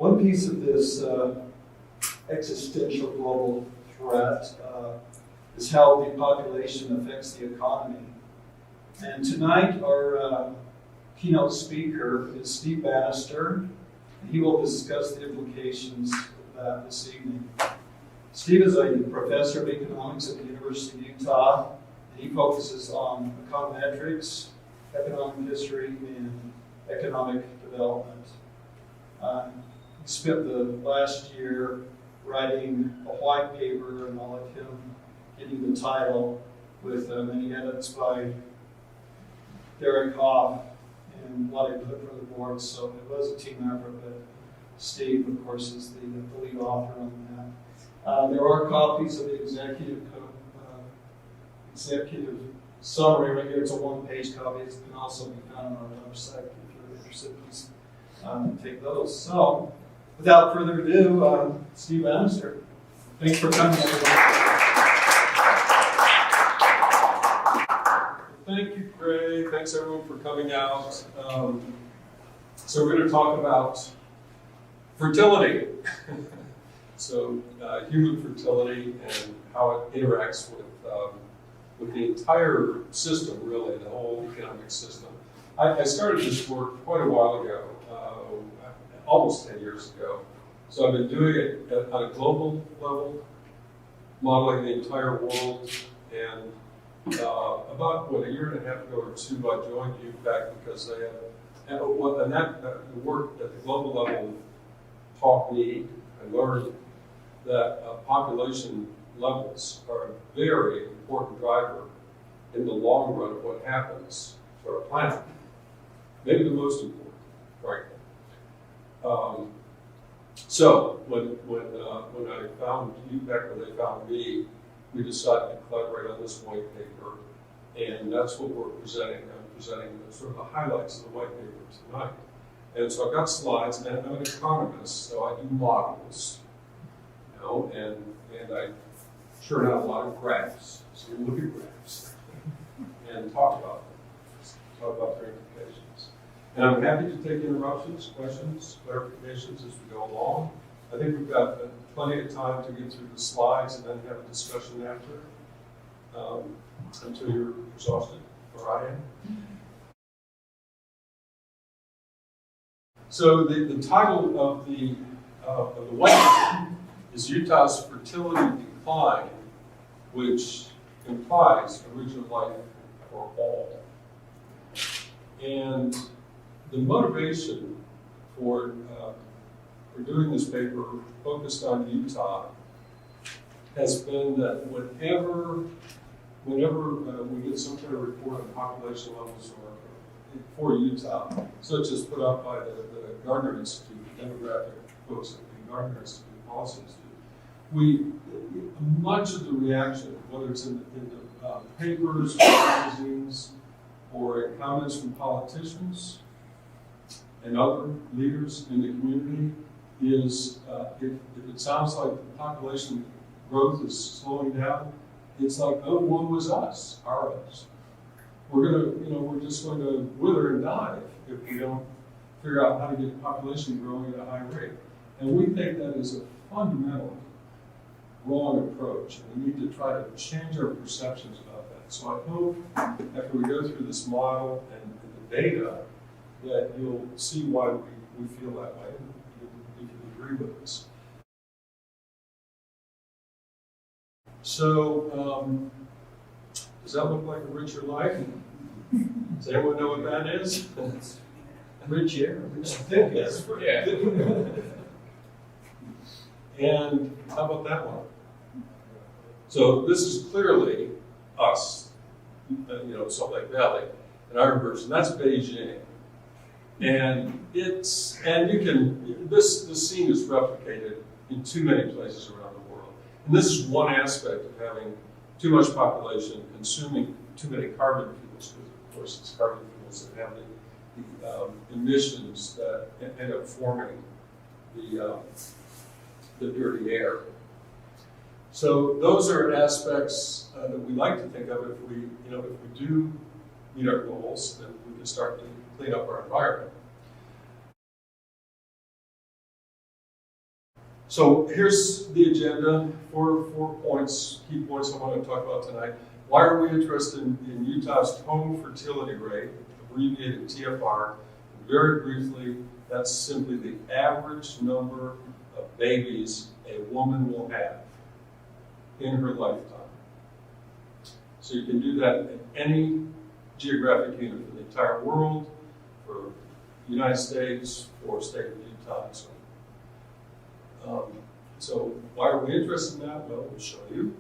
One piece of this existential global threat is how the population affects the economy. And tonight, our keynote speaker is Steve Bannister, and he will discuss the implications of that this evening. Steve is a professor of economics at the University of Utah, and he focuses on econometrics, economic history, and economic development. He spent the last year writing a white paper, and I'll let him give you the title, with many edits by Derek Hoff and what I put for the board. So it was a team effort, but Steve, of course, is the lead author on that. There are copies of the executive summary right here. It's a one-page copy. It can also be found on our website if you're interested. Please take those. So, without further ado, Steve Bannister. Thanks for coming, everybody. Thank you, Craig. Thanks, everyone, for coming out. So we're going to talk about fertility. So human fertility and how it interacts with the entire system, really, the whole economic system. I started this work quite a while ago, almost 10 years ago. So I've been doing it on a global level, modeling the entire world, and about a year and a half ago or two, I joined UPAC because they had, the work at the global level taught me and learned that population levels are a very important driver in the long run of what happens to our planet. Maybe the most important, frankly. So when I found UPAC, when they found me, we decided to collaborate on this white paper, and that's what we're presenting. I'm presenting sort of the highlights of the white paper tonight. And so I've got slides, and I'm an economist, so I do models, and I churn out a lot of graphs. So we look at graphs and talk about their implications. And I'm happy to take interruptions, questions, clarifications as we go along. I think we've got plenty of time to get through the slides and then have a discussion after, until you're exhausted, or I am. So the title of the white paper is Utah's Fertility Decline, which implies original life for all. And the motivation for doing this paper focused on Utah has been that whenever we get some kind of report on population levels for Utah, such as put out by the Gardner Institute, the demographic folks at the Gardner Institute Policy Institute, much of the reaction, whether it's in the papers, or magazines, or in comments from politicians and other leaders in the community, is if it sounds like the population growth is slowing down, it's like, oh, one was us, us. We're just going to wither and die if we don't figure out how to get population growing at a high rate. And we think that is a fundamental wrong approach, and we need to try to change our perceptions about that. So I hope after we go through this model and the data that you'll see why we feel that way, if you agree with us. So, does that look like a richer life? Does anyone know what that is? Rich air. Yes. Yeah. And how about that one? So this is clearly us, Salt Lake Valley, and our version. That's Beijing, and this scene is replicated in too many places around the world. And this is one aspect of having too much population consuming too many carbon fuels, because of course it's carbon fuels that have the emissions that end up forming the dirty air. So those are aspects that we like to think of. If we do meet our goals, then we can start to clean up our environment. So here's the agenda, four points, key points I want to talk about tonight. Why are we interested in Utah's total fertility rate, abbreviated TFR? Very briefly, that's simply the average number of babies a woman will have in her lifetime. So you can do that in any geographic unit for the entire world, for the United States, for the state of Utah, and so on. So why are we interested in that? Well, we'll show you.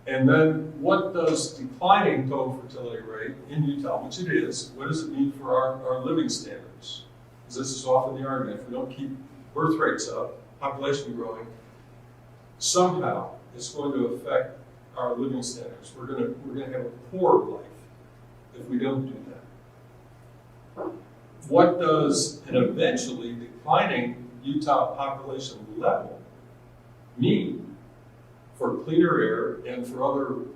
And then what does declining total fertility rate in Utah, which it is, what does it mean for our living standards? Because this is often the argument. If we don't keep birth rates up, population growing, somehow it's going to affect our living standards. We're going to have a poor life if we don't do that. What does an eventually declining Utah population level mean for cleaner air and for other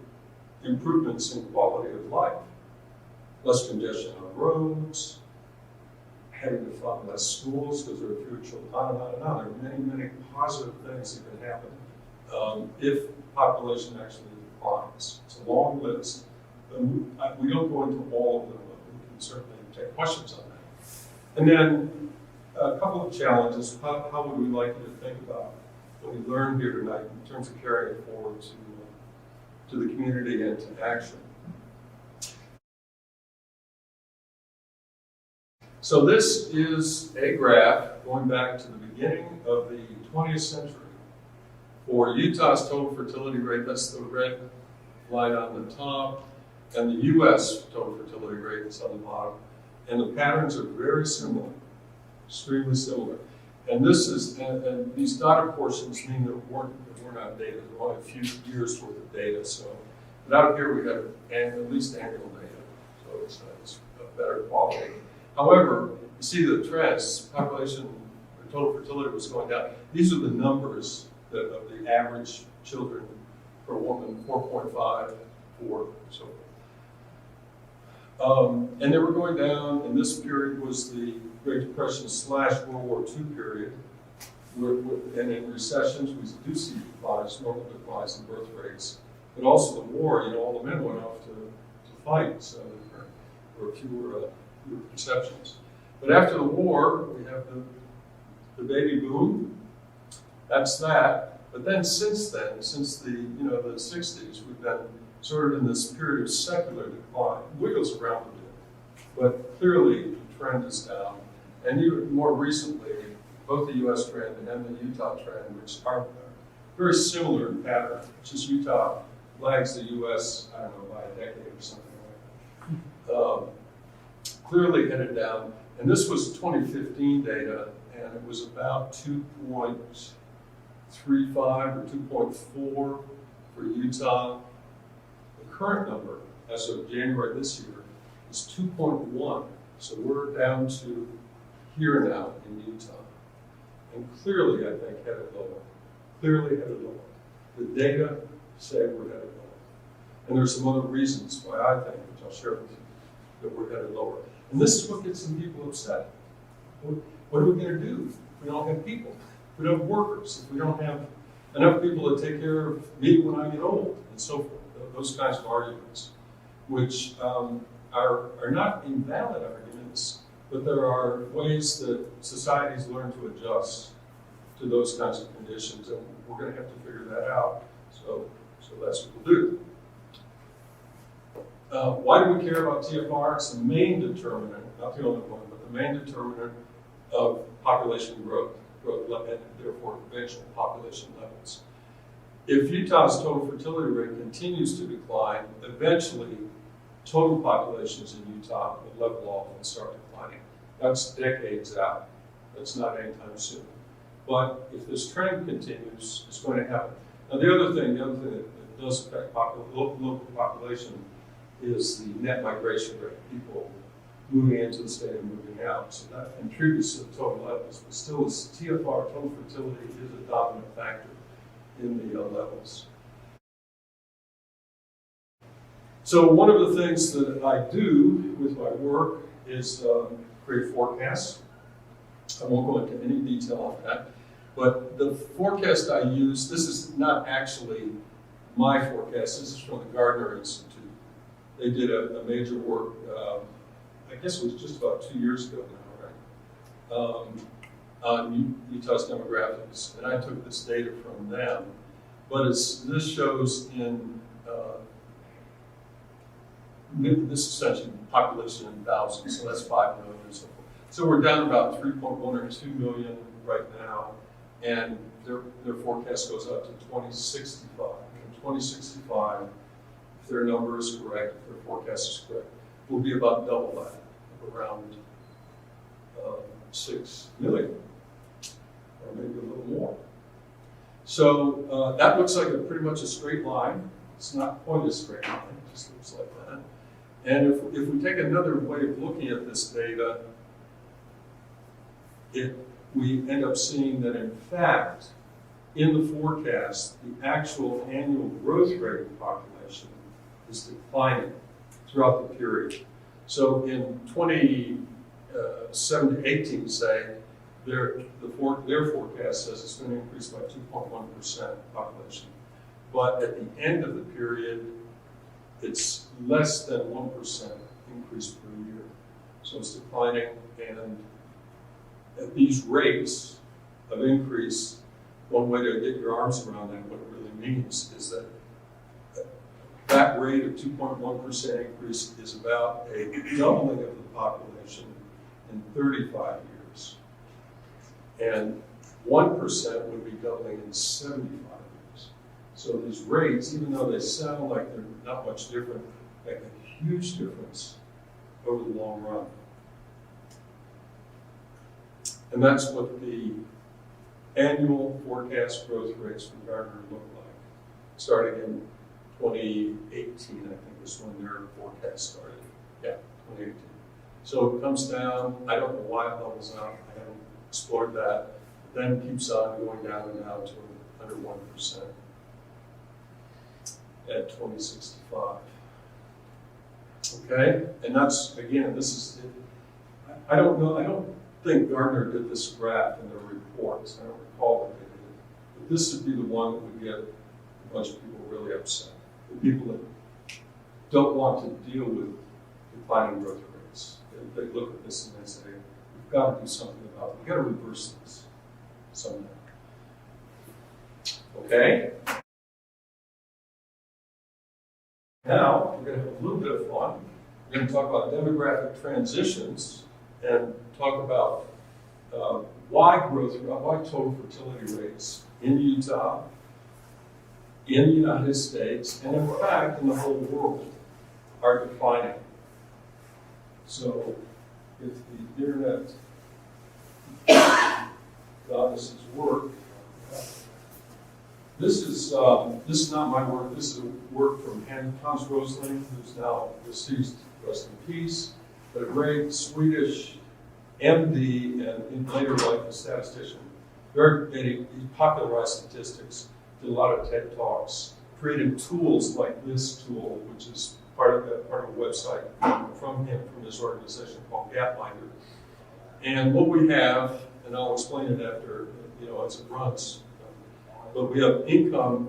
improvements in quality of life? Less congestion on roads, having to fund less schools because there are fewer children, on and on and on. There are many, many positive things that can happen if population actually declines. It's a long list. We don't go into all of them, but we can certainly take questions on that. And then a couple of challenges. How would we like you to think about what we learned here tonight in terms of carrying it forward to the community and to action? So this is a graph going back to the beginning of the 20th century. For Utah's total fertility rate, that's the red line on the top, and the U.S. total fertility rate is on the bottom. And the patterns are very similar, extremely similar. And this is, and these dotted portions mean that we're not data. There are only a few years worth of data. So, but out here we have at least annual data, so it's a better quality. However, you see the trends. Population, total fertility was going down. These are the numbers of the average children per woman, 4.5, 4, so forth. And they were going down, and this period was the Great Depression / World War II period. And in recessions, we do see declines, normal declines in birth rates. But also the war, all the men went off to fight, so there were fewer conceptions. But after the war, we have the baby boom. That's that. But then since then, since the the 60s, we've been sort of in this period of secular decline. It wiggles around a bit, but clearly the trend is down. And even more recently, both the U.S. trend and the Utah trend, which are very similar in pattern, just Utah lags the U.S., I don't know, by a decade or something like that. Clearly headed down. And this was 2015 data, and it was about 2.35 or 2.4 for Utah. The current number, as of January this year, is 2.1. So we're down to here now in Utah. And clearly, I think, headed lower. Clearly headed lower. The data say we're headed lower. And there's some other reasons why I think, which I'll share with you, that we're headed lower. And this is what gets some people upset. What are we going to do if we don't have people? If we don't have workers? If we don't have enough people to take care of me when I get old? And so forth. Those kinds of arguments, which are not invalid arguments, but there are ways that societies learn to adjust to those kinds of conditions, and we're going to have to figure that out. So that's what we'll do. Why do we care about TFR? It's the main determinant, not the only one, but the main determinant of population growth and therefore eventual population levels. If Utah's total fertility rate continues to decline, eventually total populations in Utah will level off and start declining. That's decades out. That's not anytime soon. But if this trend continues, it's going to happen. Now the other thing that does affect local population is the net migration rate, people moving into the state and moving out. So that contributes to the total levels. But still, TFR, total fertility, is a dominant factor in the levels. So one of the things that I do with my work is create forecasts. I won't go into any detail on that. But the forecast I use, this is not actually my forecast, this is from the Gardner Institute. They did a major work, I guess it was just about 2 years ago now, right? On Utah's demographics, and I took this data from them. But this shows in, this is essentially population in thousands, so that's 5 million or so forth. So we're down about 3.1 or 2 million right now, and their forecast goes up to 2065. And 2065, if their number is correct, if their forecast is correct, will be about double that, around 6 million, or maybe a little more. So that looks like pretty much a straight line. It's not quite a straight line, it just looks like that. And if we take another way of looking at this data, we end up seeing that in fact, in the forecast, the actual annual growth rate of the population is declining throughout the period. So in 2007 to 18, say, their forecast says it's going to increase by 2.1% population. But at the end of the period, it's less than 1% increase per year. So it's declining, and at these rates of increase, one way to get your arms around that, what it really means is that that rate of 2.1% increase is about a doubling of the population in 35 years. And 1% would be doubling in 75 years. So these rates, even though they sound like they're not much different, make a huge difference over the long run. And that's what the annual forecast growth rates for Gardner look like. Starting in 2018, I think is when their forecast started. Yeah, 2018. So it comes down, I don't know why it levels out, I haven't explored that, but then keeps on going down and down to under 1% at 2065. Okay, and that's, again, this is, I don't know, I don't think Gardner did this graph in their reports, I don't recall that they did it, but this would be the one that would get a bunch of people really upset. The people that don't want to deal with declining growth rates. They look at this and they say, we've got to do something about it. We've got to reverse this somehow. Okay? Now, we're going to have a little bit of fun. We're going to talk about demographic transitions and talk about why total fertility rates in Utah, in the United States, and in fact, in the whole world, are declining. So, if the internet goddesses work, this is not my work. This is work from Hans Rosling, who's now deceased, rest in peace, but a great Swedish MD and in later life a statistician. He popularized statistics, did a lot of TED Talks, created tools like this tool, which is part of a website from his organization called Gapminder. And what we have, and I'll explain it after, as it runs, but we have income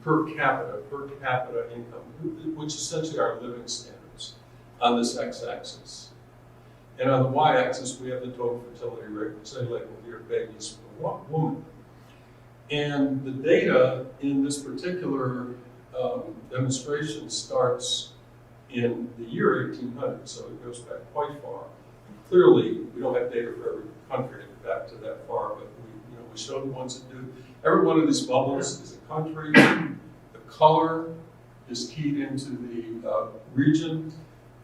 per capita income, which essentially are living standards on this x-axis. And on the y-axis, we have the total fertility rate, say like with your babies for a woman. And the data in this particular demonstration starts in the year 1800, so it goes back quite far. And clearly, we don't have data for every country back to that far, but we show the ones that do. Every one of these bubbles is a country. The color is keyed into the region,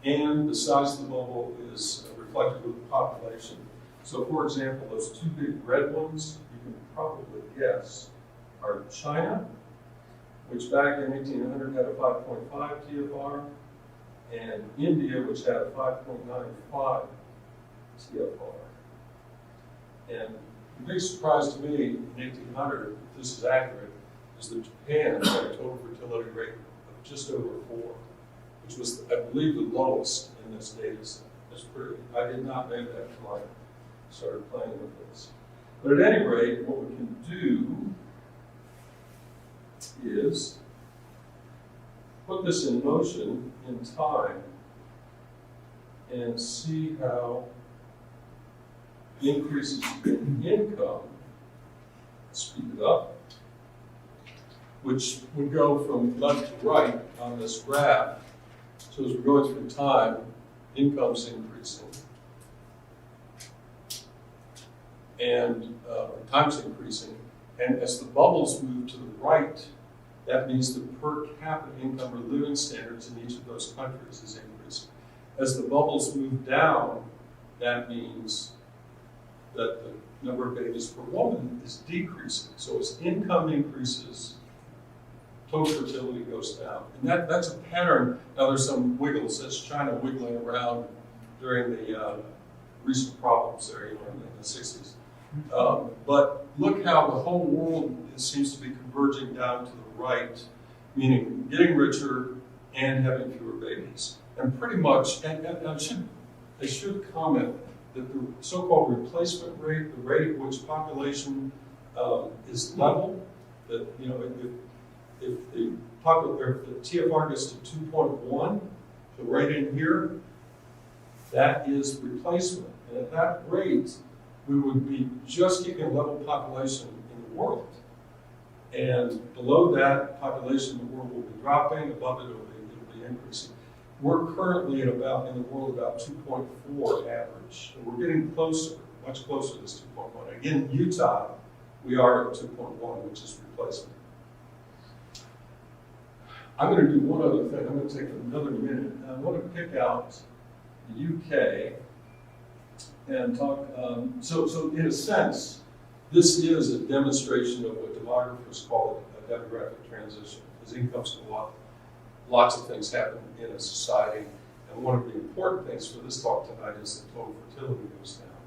and the size of the bubble is reflected with the population. So, for example, those two big red ones, you can probably guess, are China, which back in 1800 had a 5.5 TFR, and India, which had a 5.95 TFR. And the big surprise to me in 1800, if this is accurate, is that Japan had a total fertility rate of just over 4, which was, I believe, the lowest in this data set. That's pretty. I did not make that until I started playing with this. But at any rate, what we can do is put this in motion in time and see how increases in income, speed it up, which would go from left to right on this graph. So as we're going through time, income's increasing. And time's increasing. And as the bubbles move to the right, that means the per capita income or living standards in each of those countries is increasing. As the bubbles move down, that means that the number of babies per woman is decreasing. So as income increases, total fertility goes down. And that's a pattern. Now there's some wiggles. That's China wiggling around during the recent problems there, in the 60s. But look how the whole world seems to be converging down to the right, meaning getting richer and having fewer babies. And pretty much, and I should comment that the so-called replacement rate, the rate at which population is level, that if the TFR gets to 2.1, the rate in here, that is replacement. And at that rate, we would be just keeping a level population in the world. And below that, population in the world will be dropping, above it, it'll be increasing. We're currently at about, in the world, about 2.4 average. And we're getting closer, much closer to this 2.1. Again, in Utah, we are at 2.1, which is replacement. I'm going to do one other thing. I'm going to take another minute. I want to pick out the UK and talk. So in a sense, this is a demonstration of what demographers call a demographic transition. As incomes go up, lots of things happen in a society. And one of the important things for this talk tonight is that total fertility goes down.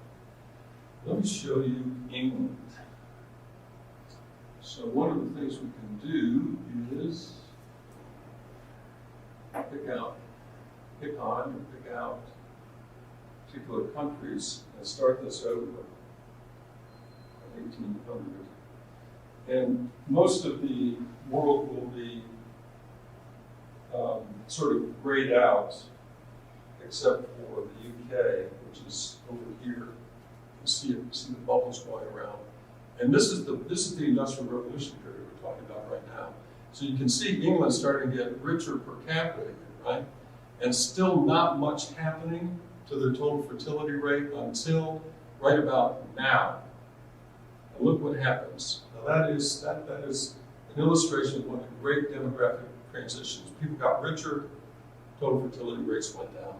Let me show you England. So one of the things we can do is pick out particular countries and start this over. 1800. And most of the world will be sort of grayed out, except for the UK, which is over here. You see the bubbles going around. And this is the Industrial Revolution period we're talking about right now. So you can see England starting to get richer per capita, right? And still not much happening to their total fertility rate until right about now. And look what happens. Now that is an illustration of one of the great demographic transitions. People got richer, total fertility rates went down.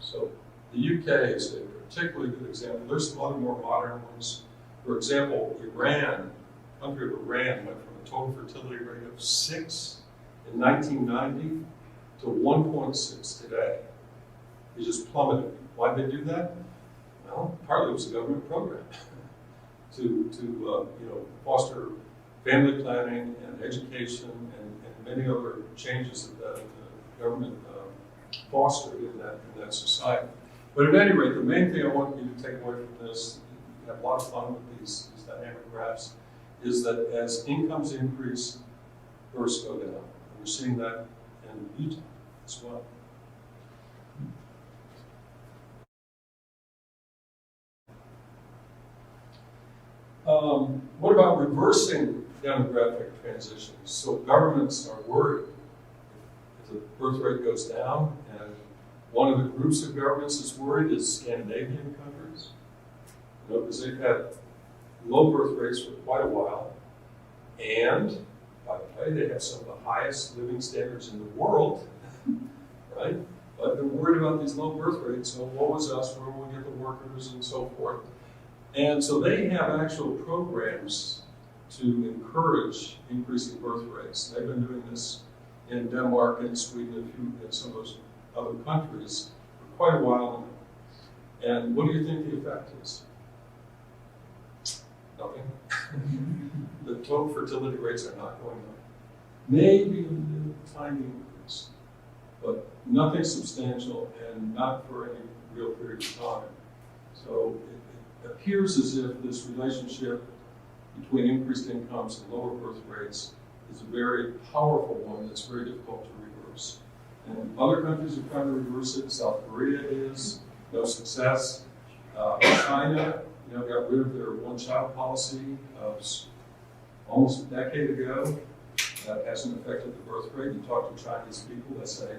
So the UK is a particularly good example. There's some other more modern ones. For example, Iran, the country of Iran went from a total fertility rate of 6 in 1990 to 1.6 today. It just plummeted. Why did they do that? Well, partly it was a government program to foster family planning and education and many other changes that the government fostered in that society. But at any rate, the main thing I want you to take away from this, you have a lot of fun with these dynamic graphs, is that as incomes increase, births go down. And we're seeing that in Utah as well. What about reversing demographic transitions? So governments are worried if the birth rate goes down, and one of the groups of governments that's worried is Scandinavian countries. Because they've had low birth rates for quite a while, and by the way, they have some of the highest living standards in the world, right? But they're worried about these low birth rates, so what was us, where will we get the workers, and so forth. And so they have actual programs to encourage increasing birth rates. They've been doing this in Denmark and Sweden and some of those other countries for quite a while now. And what do you think the effect is? Nothing. The total fertility rates are not going up. Maybe a little tiny increase, but nothing substantial and not for any real period of time. So appears as if this relationship between increased incomes and lower birth rates is a very powerful one that's very difficult to reverse. And other countries have tried to reverse it. South Korea is, no success. China, got rid of their one-child policy almost a decade ago. That hasn't affected the birth rate. You talk to Chinese people, they say,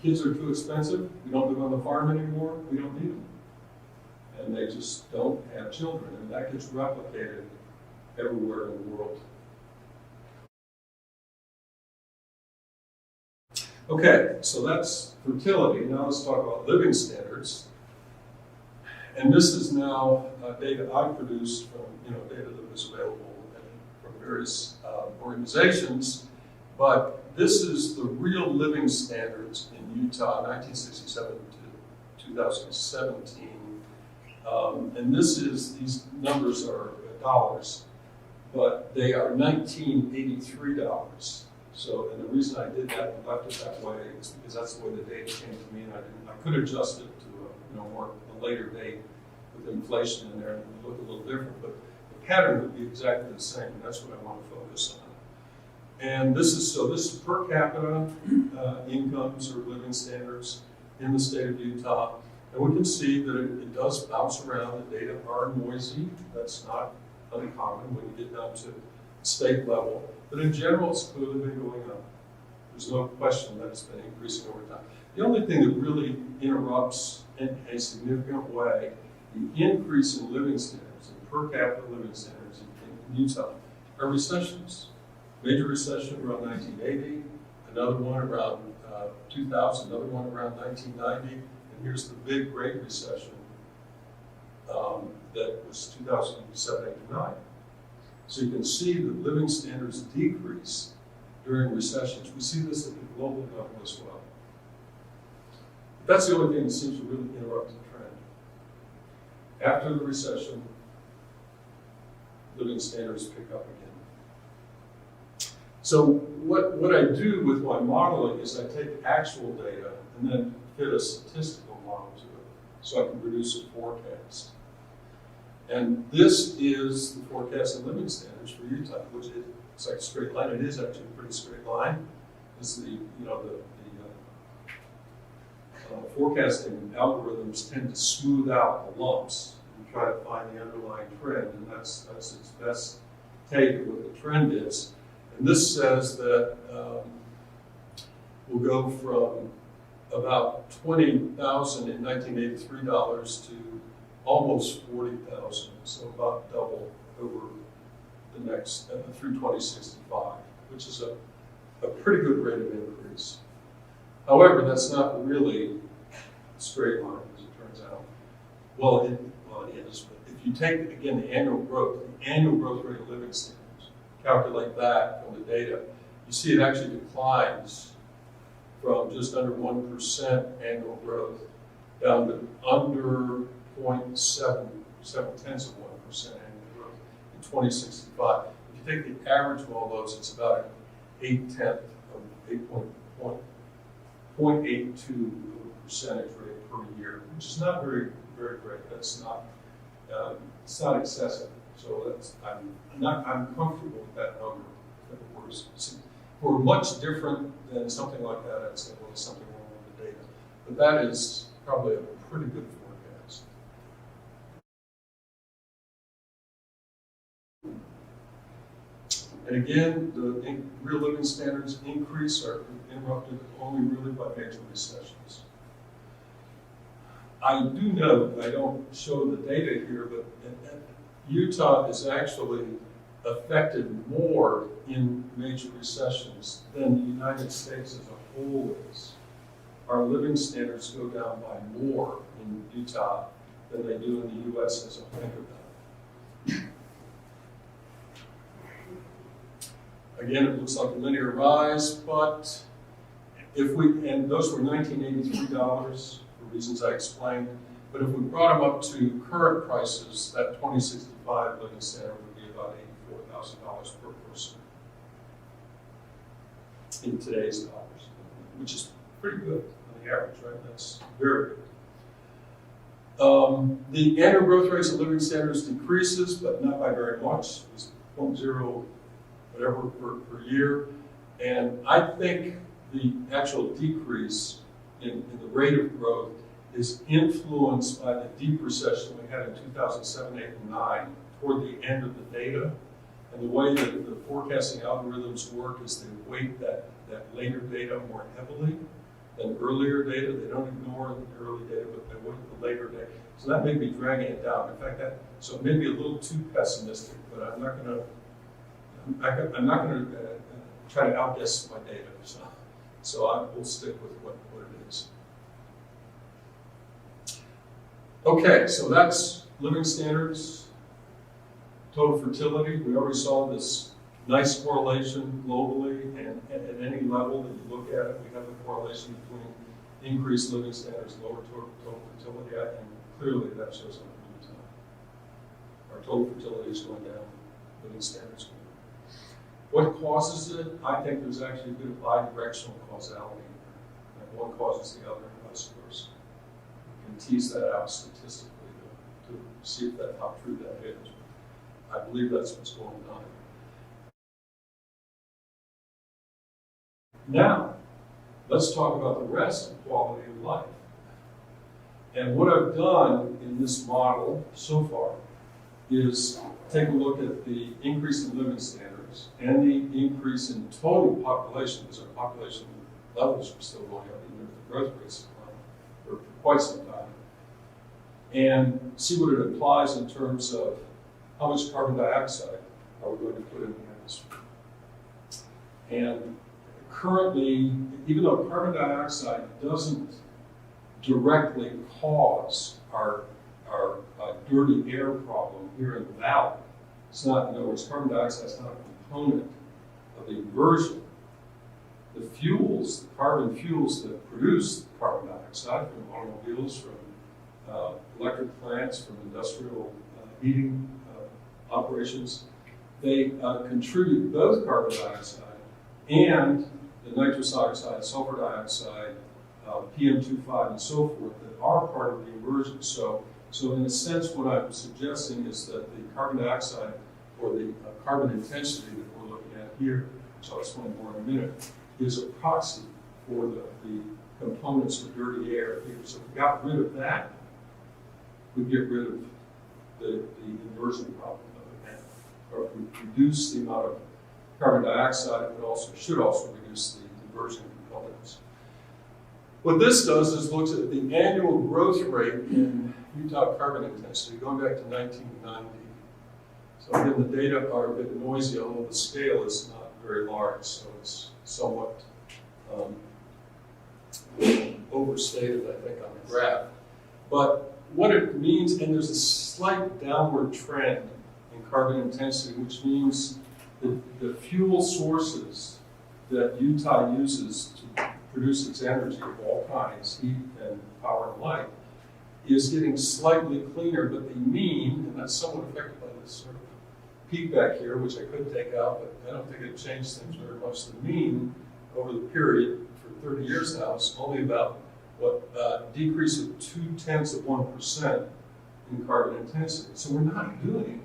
kids are too expensive. We don't live on the farm anymore. We don't need them. And they just don't have children. And that gets replicated everywhere in the world. Okay, so that's fertility. Now let's talk about living standards. And this is now data I produced from data that was available from various organizations. But this is the real living standards in Utah, 1967 to 2017. And these numbers are dollars, but they are $1983. So, and the reason I did that and left it that way is because that's the way the data came to me, and I could adjust it to a later date with inflation in there, and it would look a little different, but the pattern would be exactly the same, and that's what I want to focus on. And this is per capita incomes or living standards in the state of Utah. And we can see that it does bounce around. The data are noisy. That's not uncommon when you get down to state level. But in general, it's clearly been going up. There's no question that it's been increasing over time. The only thing that really interrupts in a significant way the increase in living standards, in per capita living standards in Utah, are recessions. Major recession around 1980, another one around 2000, another one around 1990, and here's the big Great Recession that was 2007, 8, and 9. So you can see that living standards decrease during recessions. We see this at the global level as well. But that's the only thing that seems to really interrupt the trend. After the recession, living standards pick up again. So what I do with my modeling is I take actual data and then fit a statistical model to it so I can produce a forecast. And this is the forecast of living standards for Utah, which it's like a straight line. It is actually a pretty straight line. It's the forecasting algorithms tend to smooth out the lumps and try to find the underlying trend, and that's its best take at what the trend is. And this says that we'll go from about $20,000 in 1983 to almost 40,000, so about double over the next through 2065, which is a pretty good rate of increase. However, that's not really a straight line, as it turns out. Well, it is. But if you take again the annual growth rate of living standards, calculate that from the data, you see it actually declines from just under 1% annual growth down to under 0.7 tenths of 1% annual growth in 2065. If you take the average of all those, it's about an 0.82 percentage rate per year, which is not very, very great. That's not, it's not excessive. So I'm comfortable with that number. If we're much different than something like that, I'd say, well, there's something wrong with the data. But that is probably a pretty good forecast. And again, the real living standards increase are interrupted only really by major recessions. I do note, I don't show the data here, but Utah is actually affected more in major recessions than the United States as a whole is. Our living standards go down by more in Utah than they do in the U.S. as a whole. Again, it looks like a linear rise, but and those were $1983 for reasons I explained, but if we brought them up to current prices, that 2065 living standard would be about $84,000 per person in today's dollars, which is pretty good on the average, right? That's very good. The annual growth rates of living standards decreases, but not by very much. It's 0.0 whatever per year. And I think the actual decrease in the rate of growth is influenced by the deep recession we had in 2007, 8, and 9 toward the end of the data. And the way that the forecasting algorithms work is they weight that later data more heavily than earlier data. They don't ignore the early data, but they weight the later data. So that may be dragging it down. In fact, so it may be a little too pessimistic, but I'm not going to try to outguess my data. So I will stick with what it is. Okay, so that's living standards, total fertility. We already saw this nice correlation globally, and at any level that you look at it, we have a correlation between increased living standards and lower total fertility, and clearly that shows up in Utah. Our total fertility is going down, living standards going down. What causes it? I think there's actually a bit of bidirectional causality. Like one causes the other and vice versa. You can tease that out statistically to see how true that is. I believe that's what's going on. Now, let's talk about the rest of quality of life. And what I've done in this model so far is take a look at the increase in living standards and the increase in total population, because our population levels are still going up, even if the growth rates decline for quite some time, and see what it implies in terms of how much carbon dioxide are we going to put in the atmosphere. And currently, even though carbon dioxide doesn't directly cause our dirty air problem here in the valley, it's not, in other words, carbon dioxide is not a component of the inversion. The fuels, the carbon fuels that produce carbon dioxide from automobiles, from electric plants, from industrial heating operations, they contribute both carbon dioxide and the nitrous oxide, sulfur dioxide, PM2.5, and so forth that are part of the inversion. So in a sense, what I'm suggesting is that the carbon dioxide, or the carbon intensity that we're looking at here, which I'll explain more in a minute, is a proxy for the components of dirty air here. So if we got rid of that, we'd get rid of the inversion problem of it. Or if we reduce the amount of carbon dioxide, it should also reduce the inversion components. What this does is looks at the annual growth rate in Utah carbon intensity going back to 1990. So again, the data are a bit noisy, although the scale is not very large, so it's somewhat overstated, I think, on the graph. But what it means, and there's a slight downward trend in carbon intensity, which means the fuel sources that Utah uses to produce its energy of all kinds, heat and power and light, is getting slightly cleaner, but the mean, and that's somewhat affected by this sort of peak back here, which I could take out, but I don't think it changed things very much. The mean over the period for 30 years now is only about decrease of 0.2% in carbon intensity. So we're not doing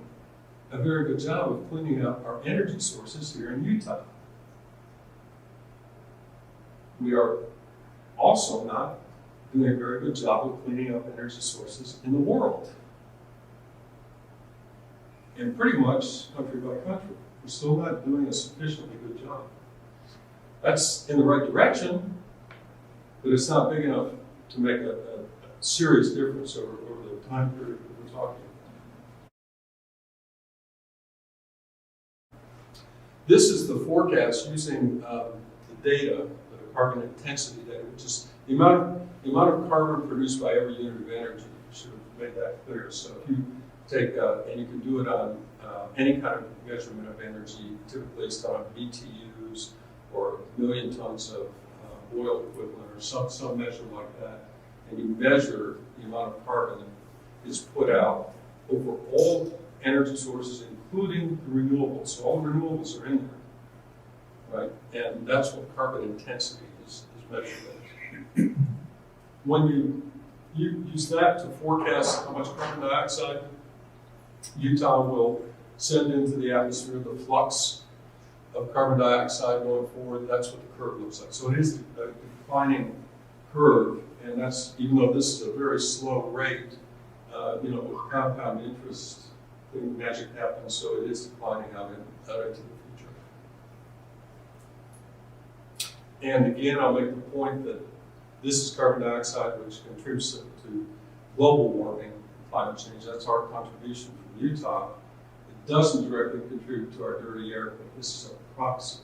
a very good job of cleaning up our energy sources here in Utah. We are also not doing a very good job of cleaning up energy sources in the world. And pretty much country by country, we're still not doing a sufficiently good job. That's in the right direction, but it's not big enough to make a serious difference over the time period that we're talking about. This is the forecast using the data, the carbon intensity data, which is the amount of carbon produced by every unit of energy. Should have made that clear. So if you take, and you can do it on any kind of measurement of energy, typically it's done on BTUs or million tons of oil equivalent or some measure like that, and you measure the amount of carbon that is put out over all energy sources, including the renewables. So all the renewables are in there, right? And that's what carbon intensity is measured as. When you you use that to forecast how much carbon dioxide Utah will send into the atmosphere, the flux of carbon dioxide going forward. That's what the curve looks like. So it is a declining curve, and that's, even though this is a very slow rate, with compound interest, the magic happens, so it is declining out into the future. And again, I'll make the point that this is carbon dioxide, which contributes to global warming and climate change. That's our contribution from Utah. It doesn't directly contribute to our dirty air, but this is a proxy.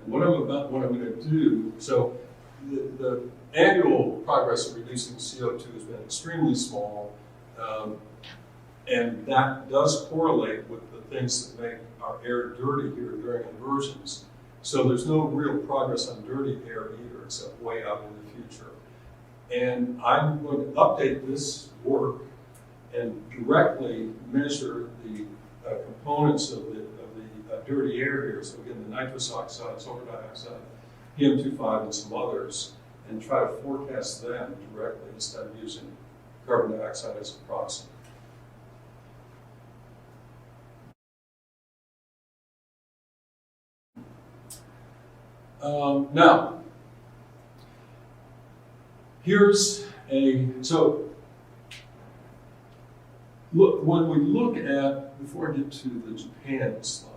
And what I'm going to do, so the annual progress of reducing CO2 has been extremely small, and that does correlate with the things that make our air dirty here during inversions. So there's no real progress on dirty air either, except way out in the future. And I'm going to update this work and directly measure the components of the dirty air here. So again, the nitrous oxide, sulfur dioxide, PM2.5, and some others, and try to forecast them directly instead of using carbon dioxide as a proxy. Now, here's so look, when we look at, before I get to the Japan slide,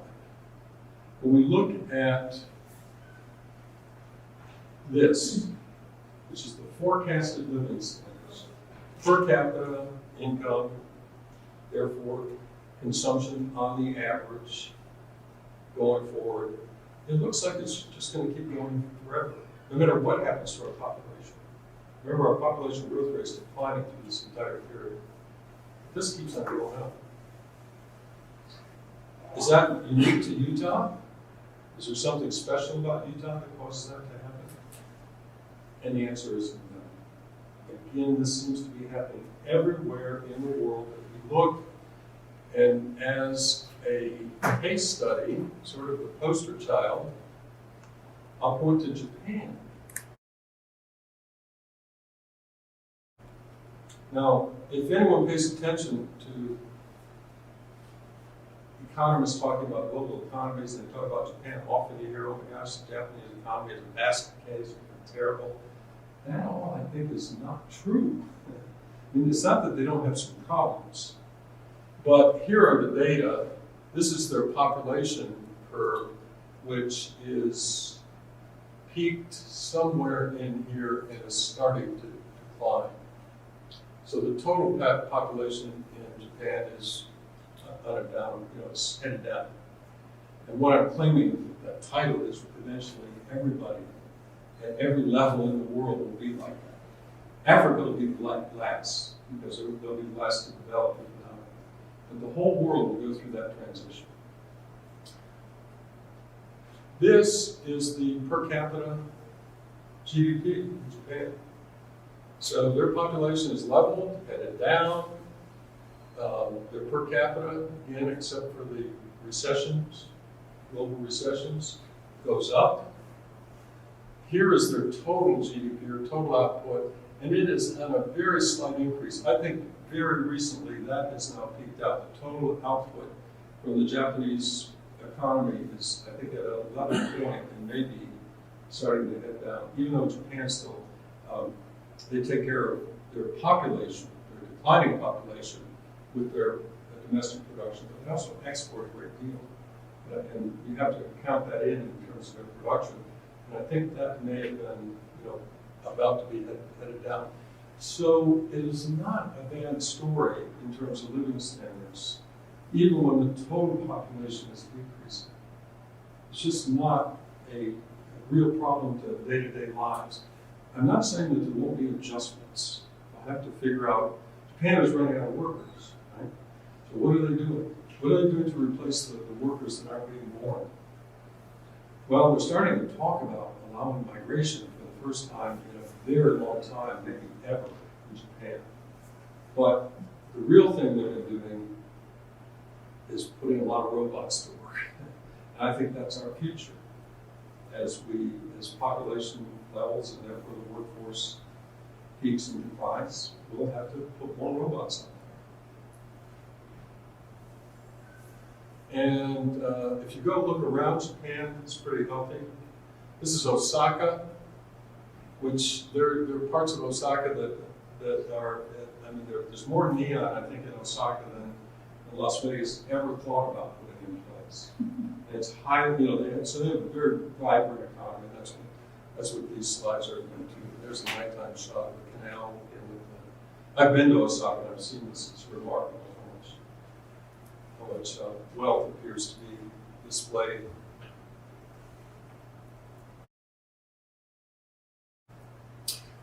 when we look at this, which is the forecasted living standards, per capita income, therefore consumption on the average going forward, it looks like it's just going to keep going forever, no matter what happens to our population. Remember, our population growth rate is declining through this entire period. This keeps on going up. Is that unique to Utah? Is there something special about Utah that causes that to happen? And the answer is no. Again, this seems to be happening everywhere in the world that we look. And as a case study, sort of the poster child, I'll point to Japan. Now, if anyone pays attention to economists talking about global economies, and they talk about Japan, often you hear, oh my gosh, the Japanese economy is a basket case, it's terrible. That all, I think, is not true. I mean, it's not that they don't have some problems, but here are the data. This is their population curve, which is peaked somewhere in here and is starting to decline. So the total population in Japan is on a down, it's headed down. And what I'm claiming that title is eventually everybody at every level in the world will be like that. Africa will be last because they'll be the last to develop economically. But the whole world will go through that transition. This is the per capita GDP in Japan. So their population is leveled, headed down. Their per capita, again, except for the recessions, global recessions, goes up. Here is their total GDP, or total output, and it is on a very slight increase. I think very recently that has now peaked out. The total output from the Japanese economy is, I think, at an 11 point and maybe starting to head down, even though Japan still, they take care of their population, their declining population, with their domestic production, but they also export a great deal. And you have to count that in terms of their production. And I think that may have been, about to be headed down. So it is not a bad story in terms of living standards, even when the total population is decreasing. It's just not a real problem to day-to-day lives. I'm not saying that there won't be adjustments. I'll have to figure out, Japan is running out of workers, right? So what are they doing? What are they doing to replace the workers that aren't being born? Well, they're starting to talk about allowing migration for the first time in a very long time, maybe ever, in Japan. But the real thing that they're doing is putting a lot of robots to work. And I think that's our future. As population levels and therefore the workforce peaks and declines, we'll have to put more robots on. And if you go look around Japan, it's pretty healthy. This is Osaka, which there are parts of Osaka that are, I mean, there's more neon, I think, in Osaka than Las Vegas ever thought about putting in place. And it's highly, you know, they have a very vibrant economy. That's what these slides are going to. There's the nighttime shot of the canal. I've been to Osaka and I've seen this. It's remarkable how much wealth appears to be displayed.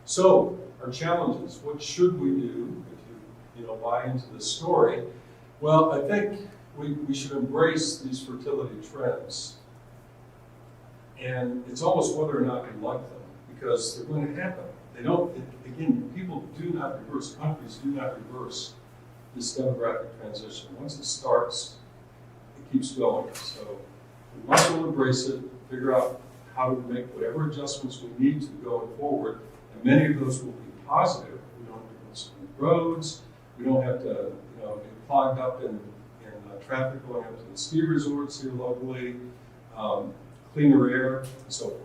So, our challenges. What should we do if you buy into this story? Well, I think we should embrace these fertility trends. And it's almost whether or not we like them, because they're going to happen. They don't, again, people do not reverse, countries do not reverse this demographic transition. Once it starts, it keeps going. So we might as well embrace it, figure out how to make whatever adjustments we need to going forward. And many of those will be positive. We don't have to build so many roads. We don't have to get clogged up in traffic going up to the ski resorts here locally. Cleaner air, and so forth.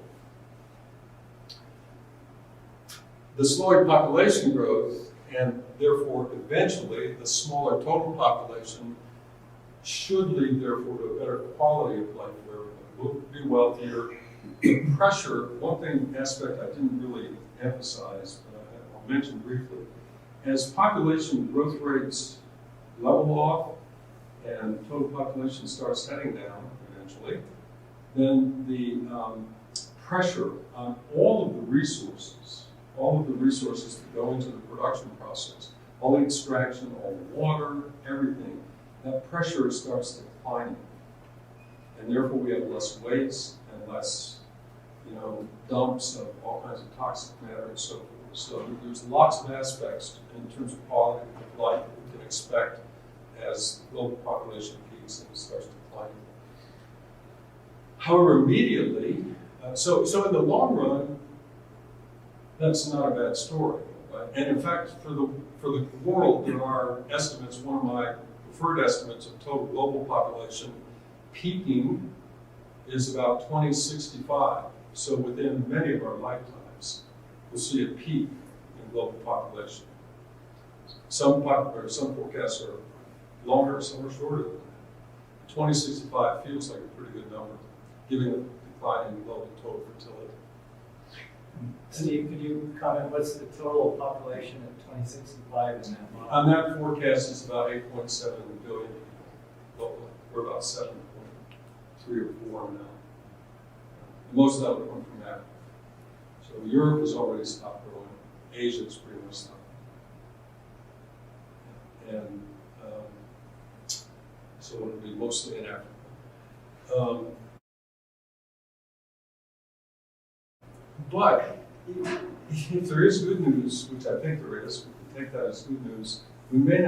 The slowing population growth, and therefore eventually the smaller total population, should lead therefore to a better quality of life for everyone. We'll be wealthier. The pressure, one aspect I didn't really emphasize, but I'll mention briefly, as population growth rates level off and total population starts heading down eventually, then the pressure on all of the resources that go into the production process, all the extraction, all the water, everything, that pressure starts declining. And therefore we have less waste and less, dumps of all kinds of toxic matter and so forth. So there's lots of aspects in terms of quality of life that we can expect as the global population peaks and starts declining. However, immediately, so in the long run, that's not a bad story. Right? And in fact, for the world, there are estimates. One of my preferred estimates of total global population peaking is about 2065. So within many of our lifetimes, we'll see a peak in global population. Some forecasts are longer, some are shorter than that. 2065 feels like a pretty good number, given a decline in global total fertility. Steve, could you comment, what's the total population of 2065 in that model? On that forecast, it's about 8.7 billion people globally. We're about 7.3 or 4 now. Most of that would come from Africa. So Europe has already stopped growing. Asia has pretty much stopped. And so it would be mostly in Africa. But if there is good news, which I think there is, we can take that as good news, we may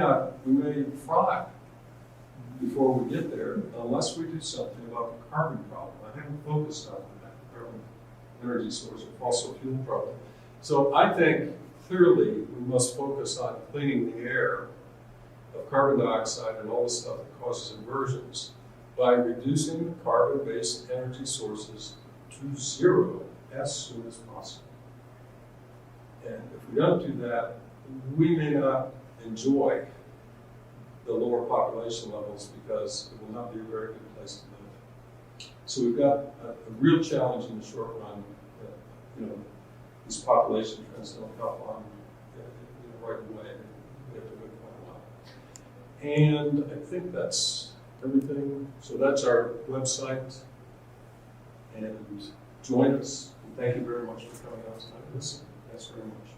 fry before we get there unless we do something about the carbon problem. I haven't focused on that carbon energy source or fossil fuel problem. So I think clearly we must focus on cleaning the air of carbon dioxide and all the stuff that causes inversions by reducing the carbon-based energy sources to zero as soon as possible. And if we don't do that, we may not enjoy the lower population levels because it will not be a very good place to live. So we've got a real challenge in the short run that, these population trends don't help on right away. We have to wait quite a while. And I think that's everything. So that's our website. And join us. Thank you very much for coming out tonight. Listen, thanks very much.